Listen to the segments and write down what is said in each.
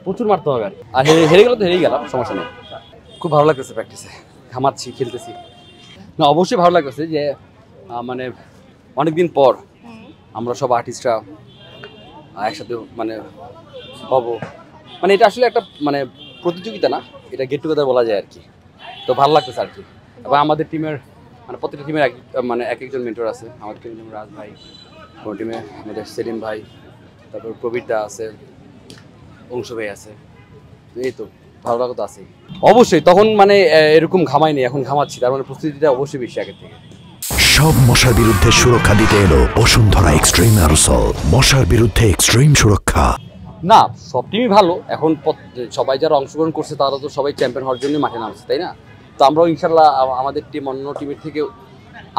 প্রচুর মারতে হবে আর হেরে গেলে তো হেরেই গেলাম, সমস্যা নেই। খুব ভালো লাগতেছে প্র্যাকটিসে, ঘামাচ্ছি, খেলতেছি। না অবশ্যই ভালো লাগতেছে যে মানে অনেকদিন পর আমরা সব আর্টিস্টরা একসাথে মানে হব, মানে এটা আসলে একটা মানে প্রতিযোগিতা না, এটা গেট টুগেদার বলা যায় আর কি। তো ভালো লাগতেছে আর কি। এবং আমাদের টিমের মানে প্রত্যেকটা টিমের মানে এক একজন মেন্টর আছে। আমাদের টিমের যেমন রাজ ভাই, কোনো টিমে আমাদের সেলিম ভাই, তারপর প্রবীর দা আছে, অংশ ভাই আছে। এই তো ভালো লাগা তো আছেই অবশ্যই। তখন মানে এরকম ঘামাইনি, এখন ঘামাচ্ছি, তার মানে প্রস্তুতিটা অবশ্যই বেশি আগের থেকে। সব মশার বিরুদ্ধে সুরক্ষা দিতে এলো বসুন্ধরা এক্সট্রিম অ্যারোসল, মশার বিরুদ্ধে এক্সট্রিম সুরক্ষা। না সব টিমই ভালো, এখন সবাই যারা অংশগ্রহণ করছে তারা তো সবাই চ্যাম্পিয়ন হওয়ার জন্য মাঠে নামছে, তাই না? তো আমরাও ইনশাল্লাহ আমাদের টিম অন্য টিমের থেকে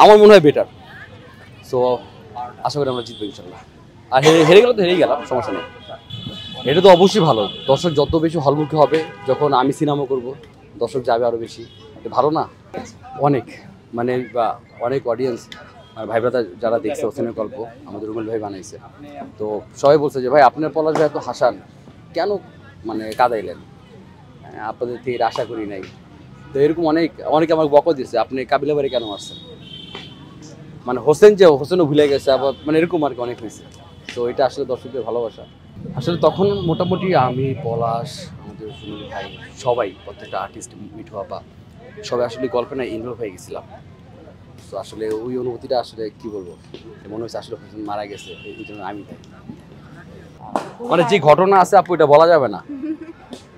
আমার মনে হয় বেটার। সো আশা করি আমরা জিতবো ইনশাল্লাহ। আর হেরে গেলে তো হেরেই গেলাম, সমস্যা নেই। এটা তো অবশ্যই ভালো, দর্শক যত বেশি হলমুখী হবে, যখন আমি সিনেমা করব দর্শক যাবে আরও বেশি, ভালো না? অনেক মানে অনেক অডিয়েন্স ভাই ব্রাদার যারা দেখছে হোসেনের গল্প, আমাদের রুমেল ভাই বানাইছে, তো সবাই বলছে যে ভাই আপনার পলাশ ভাই এত হাসান কেন, মানে কাঁদাইলেন, আপনাদের থেকে আশা করি নাই। তো এরকম অনেকে আমাকে বকা দিয়েছে, আপনি কাবিলা বাড়ি কেন আসছেন, মানে হোসেনও ভুলে গেছে আবার, মানে এরকম আর কি অনেক হয়েছে। তো এটা আসলে দর্শকদের ভালোবাসা। আসলে তখন মোটামুটি আমি, পলাশ, আমাদের সুনীল ভাই, সবাই প্রত্যেকটা আর্টিস্ট, মিঠু আপা, সবাই আসলে গল্পে না ইনভলভ হয়ে গেছিলাম। তো আসলে ওই অনুভূতিটা আসলে কি বলবো, মনে হচ্ছে আসলে হোসেন মারা গেছে, এই জন্য আমি মানে যে ঘটনা আছে আপু এটা বলা যাবে না,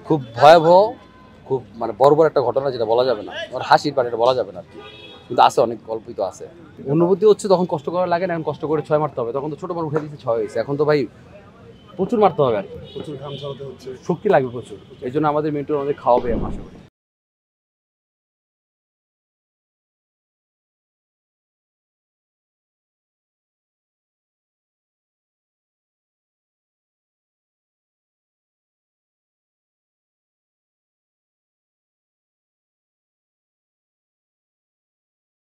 খুব ভয়াবহ, খুব মানে বড় একটা ঘটনা, যেটা বলা যাবে না, আর হাসির পারে এটা বলা যাবে না আর কি, কিন্তু আছে অনেক গল্পই তো আছে। অনুভূতি হচ্ছে তখন কষ্ট করা লাগে না, এখন কষ্ট করে 6 মারতে হবে, তখন তো ছোট বড় উঠে দিচ্ছে 6 হয়েছে, এখন তো ভাই প্রচুর মারতে হবে আর কি, প্রচুর ঘাম ঝরাতে হচ্ছে, শক্তি লাগবে প্রচুর। এই জন্য আমাদের মেন্টর আমাদের খাওয়াবে, আমি আশা করি।